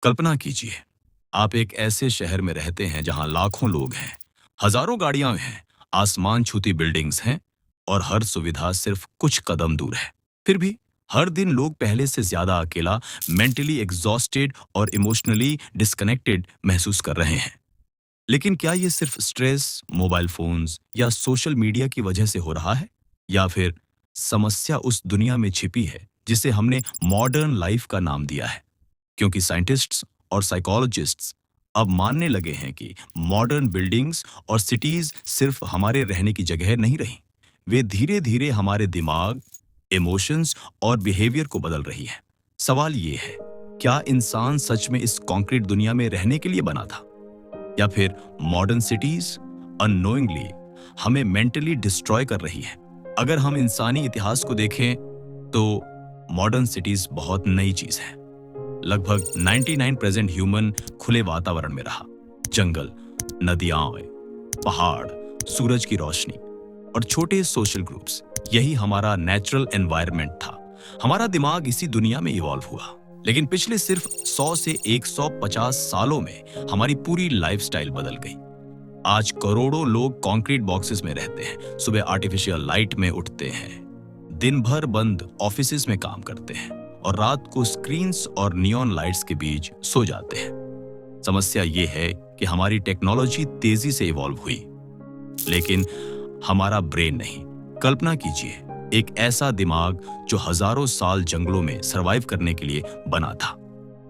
कल्पना कीजिए, आप एक ऐसे शहर में रहते हैं जहां लाखों लोग हैं, हजारों गाड़ियां हैं, आसमान छूती बिल्डिंग्स हैं और हर सुविधा सिर्फ कुछ कदम दूर है। फिर भी हर दिन लोग पहले से ज्यादा अकेला, मेंटली एग्जॉस्टेड और इमोशनली डिस्कनेक्टेड महसूस कर रहे हैं। लेकिन क्या ये सिर्फ स्ट्रेस, मोबाइल फोन्स या सोशल मीडिया की वजह से हो रहा है, या फिर समस्या उस दुनिया में छिपी है जिसे हमने मॉडर्न लाइफ का नाम दिया है? क्योंकि साइंटिस्ट्स और साइकोलॉजिस्ट्स अब मानने लगे हैं कि मॉडर्न बिल्डिंग्स और सिटीज सिर्फ हमारे रहने की जगह नहीं रही, वे धीरे धीरे हमारे दिमाग, इमोशंस और बिहेवियर को बदल रही है। सवाल ये है, क्या इंसान सच में इस कॉन्क्रीट दुनिया में रहने के लिए बना था, या फिर मॉडर्न सिटीज अननोइंगली हमें मेंटली डिस्ट्रॉय कर रही है? अगर हम इंसानी इतिहास को देखें तो मॉडर्न सिटीज बहुत नई चीज है। लगभग 99% ह्यूमन खुले वातावरण में रहा। जंगल, नदियां, पहाड़, सूरज की रोशनी और छोटे सोशल ग्रुप्स, यही हमारा नेचुरल एनवायरनमेंट था। हमारा दिमाग इसी दुनिया में इवॉल्व हुआ। लेकिन पिछले सिर्फ 100 से 150 सालों में हमारी पूरी लाइफस्टाइल बदल गई। आज करोड़ों लोग कंक्रीट बॉक्सेस में रहते हैं, सुबह आर्टिफिशियल लाइट में उठते हैं, दिन भर बंद ऑफिसेज में काम करते हैं और रात को स्क्रीन्स और नियॉन लाइट्स के बीच सो जाते हैं। समस्या ये है कि हमारी टेक्नोलॉजी तेजी से इवॉल्व हुई, लेकिन हमारा ब्रेन नहीं। कल्पना कीजिए, एक ऐसा दिमाग जो हजारों साल जंगलों में सरवाइव करने के लिए बना था,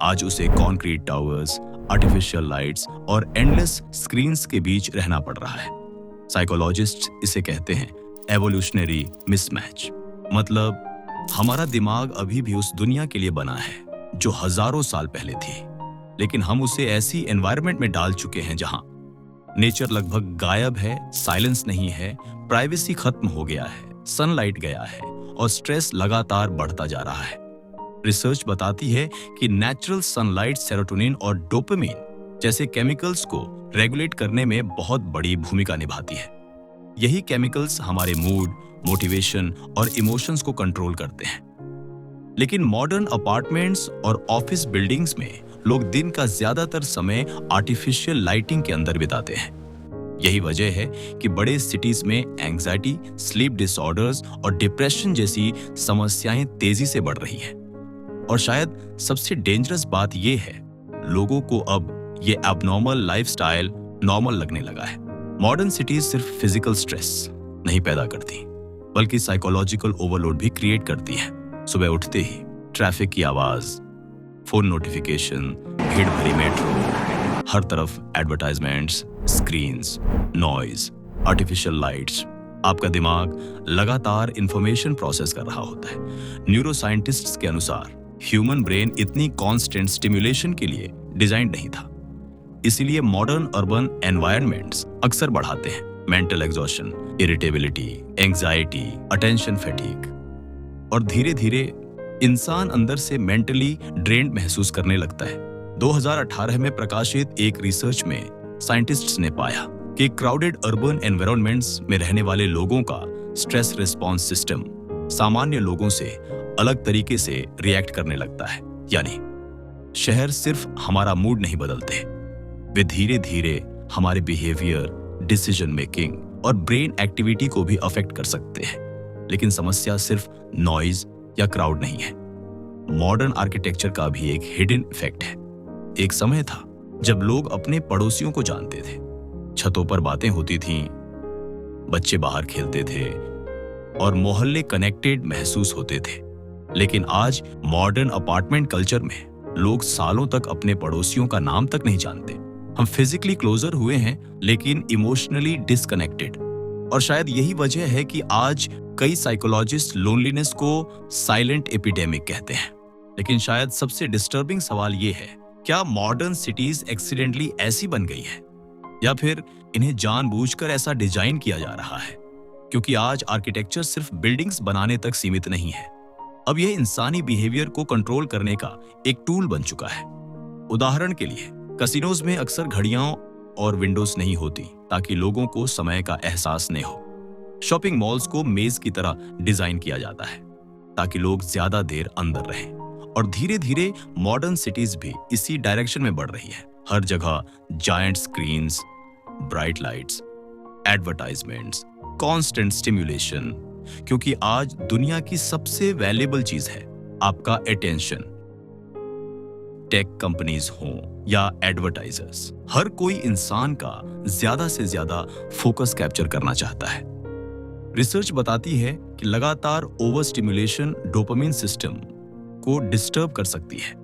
आज उसे कंक्रीट टावर्स, आर्टिफिशियल लाइट्स और एंडलेस स्क्रीन्स के बीच रहना पड़ रहा है। साइकोलॉजिस्ट्स इसे कहते हैं एवोल्यूशनरी मिसमैच। मतलब हमारा दिमाग अभी भी उस दुनिया के लिए बना है जो हजारों साल पहले थी, लेकिन हम उसे ऐसी एनवायरनमेंट में डाल चुके हैं जहां नेचर लगभग गायब है, साइलेंस नहीं है, प्राइवेसी खत्म हो गया है, सनलाइट गया है और स्ट्रेस लगातार बढ़ता जा रहा है। रिसर्च बताती है कि नेचुरल सनलाइट सेरोटोनिन और डोपामिन जैसे केमिकल्स को रेगुलेट करने में बहुत बड़ी भूमिका निभाती है। यही केमिकल्स हमारे मूड, मोटिवेशन और इमोशंस को कंट्रोल करते हैं। लेकिन मॉडर्न अपार्टमेंट्स और ऑफिस बिल्डिंग्स में लोग दिन का ज्यादातर समय आर्टिफिशियल लाइटिंग के अंदर बिताते हैं। यही वजह है कि बड़े सिटीज में एंजाइटी, स्लीप डिसऑर्डर्स और डिप्रेशन जैसी समस्याएं तेजी से बढ़ रही हैं। और शायद सबसे डेंजरस बात यह है, लोगों को अब ये एबनॉर्मल लाइफस्टाइल नॉर्मल लगने लगा है। मॉडर्न सिटीज सिर्फ फिजिकल स्ट्रेस नहीं पैदा करती, बल्कि साइकोलॉजिकल ओवरलोड भी क्रिएट करती है। सुबह उठते ही ट्रैफिक की आवाज, फोन नोटिफिकेशन, भीड़ भरी मेट्रो, हर तरफ advertisements, screens, noise, artificial lights, आपका दिमाग लगातार इंफॉर्मेशन प्रोसेस कर रहा होता है। न्यूरोसाइंटिस्ट्स के अनुसार ह्यूमन ब्रेन इतनी कांस्टेंट स्टिमुलेशन के लिए डिजाइन नहीं था। इसीलिए मॉडर्न अर्बन एनवायरनमेंट्स अक्सर बढ़ाते हैं mental exhaustion, irritability, anxiety, attention fatigue, और धीरे धीरे इंसान अंदर से मेंटली ड्रेन्ड महसूस करने लगता है। 2018 में प्रकाशित एक रिसर्च में साइंटिस्ट्स ने पाया कि क्राउडेड अर्बन एनवायरनमेंट्स में रहने वाले लोगों का स्ट्रेस रिस्पॉन्स सिस्टम सामान्य लोगों से अलग तरीके से रिएक्ट करने लगता है। यानी शहर सिर्फ हमारा मूड नहीं बदलते, वे धीरे धीरे हमारे बिहेवियर, डिसीजन मेकिंग और ब्रेन एक्टिविटी को भी अफेक्ट कर सकते हैं। लेकिन समस्या सिर्फ नॉइज या क्राउड नहीं है। मॉडर्न आर्किटेक्चर का भी एक हिडन इफेक्ट है। एक समय था जब लोग अपने पड़ोसियों को जानते थे, छतों पर बातें होती थीं, बच्चे बाहर खेलते थे और मोहल्ले कनेक्टेड महसूस होते थे। लेकिन आज मॉडर्न अपार्टमेंट कल्चर में लोग सालों तक अपने पड़ोसियों का नाम तक नहीं जानते। हम फिजिकली क्लोजर हुए हैं लेकिन इमोशनली डिस्कनेक्टेड। और शायद यही वजह है कि आज कई साइकोलॉजिस्ट लोनलीनेस को साइलेंट एपिडेमिक कहते हैं। लेकिन शायद सबसे डिस्टर्बिंग सवाल ये है, क्या मॉडर्न सिटीज एक्सीडेंटली ऐसी बन गई है, या फिर इन्हें जानबूझकर ऐसा डिजाइन किया जा रहा है? क्योंकि आज आर्किटेक्चर सिर्फ बिल्डिंग्स बनाने तक सीमित नहीं है, अब यह इंसानी बिहेवियर को कंट्रोल करने का एक टूल बन चुका है। उदाहरण के लिए कैसीनोज में अक्सर घड़ियां और विंडोज नहीं होती ताकि लोगों को समय का एहसास न हो। शॉपिंग मॉल्स को मेज की तरह डिजाइन किया जाता है ताकि लोग ज्यादा देर अंदर रहें। और धीरे धीरे मॉडर्न सिटीज भी इसी डायरेक्शन में बढ़ रही है। हर जगह giant screens, bright lights, advertisements, constant stimulation, क्योंकि आज दुनिया की सबसे वैल्यूएबल चीज है आपका अटेंशन। टेक कंपनीज हों या एडवर्टाइजर्स, हर कोई इंसान का ज्यादा से ज्यादा फोकस कैप्चर करना चाहता है। रिसर्च बताती है कि लगातार ओवर स्टिमुलेशन डोपामिन सिस्टम को डिस्टर्ब कर सकती है।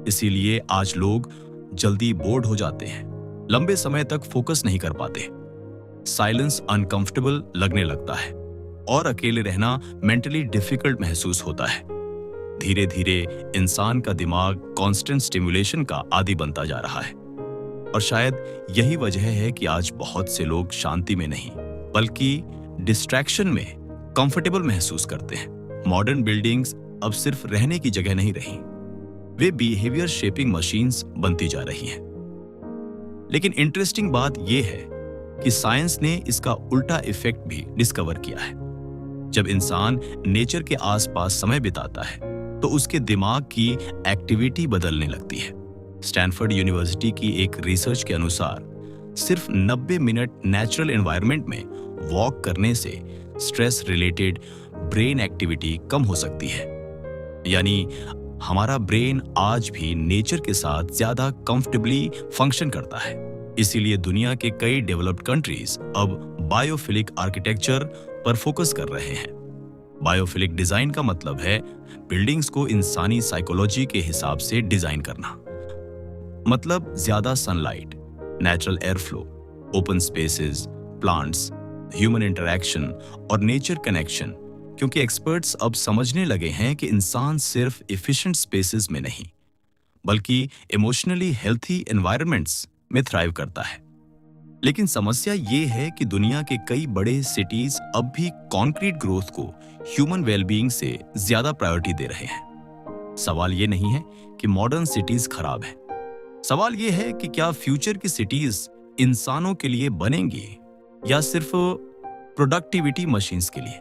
इसीलिए आज लोग जल्दी बोर्ड हो जाते हैं, लंबे समय तक फोकस नहीं कर पाते, साइलेंस अनकंफर्टेबल लगने लगता है और अकेले रहना मेंटली डिफिकल्ट महसूस होता है। धीरे धीरे इंसान का दिमाग कांस्टेंट स्टिमुलेशन का आदी बनता जा रहा है और शायद यही वजह है कि आज बहुत से लोग शांति में नहीं बल्कि डिस्ट्रैक्शन में कंफर्टेबल महसूस करते हैं। मॉडर्न बिल्डिंग्स अब सिर्फ रहने की जगह नहीं रही, वे बिहेवियर शेपिंग मशीन्स बनती जा रही हैं। लेकिन इंटरेस्टिंग बात यह है कि साइंस ने इसका उल्टा इफेक्ट भी डिस्कवर किया है। जब इंसान नेचर के आसपास समय बिताता है तो उसके दिमाग की एक्टिविटी बदलने लगती है। स्टैनफोर्ड यूनिवर्सिटी की एक रिसर्च के अनुसार सिर्फ 90 मिनट नेचुरल एनवायरनमेंट में वॉक करने से स्ट्रेस रिलेटेड ब्रेन एक्टिविटी कम हो सकती है। यानी हमारा ब्रेन आज भी नेचर के साथ ज्यादा कंफर्टेबली फंक्शन करता है। इसीलिए दुनिया के कई डेवलप्ड कंट्रीज अब बायोफिलिक आर्किटेक्चर पर फोकस कर रहे हैं। बायोफिलिक डिजाइन का मतलब है बिल्डिंग्स को इंसानी साइकोलॉजी के हिसाब से डिजाइन करना। मतलब ज्यादा sunlight, natural air flow, open spaces, plants, human interaction और नेचर कनेक्शन, क्योंकि एक्सपर्ट्स अब समझने लगे हैं कि इंसान सिर्फ एफिशिएंट स्पेसेस में नहीं बल्कि इमोशनली हेल्थी एनवायरनमेंट्स में थ्राइव करता है। लेकिन समस्या ये है कि दुनिया के कई बड़े सिटीज अब भी कॉन्क्रीट ग्रोथ को ह्यूमन वेलबीइंग से ज्यादा प्रायोरिटी दे रहे हैं। सवाल ये नहीं है कि मॉडर्न सिटीज खराब है, सवाल ये है कि क्या फ्यूचर की सिटीज इंसानों के लिए बनेंगी या सिर्फ प्रोडक्टिविटी मशीन्स के लिए।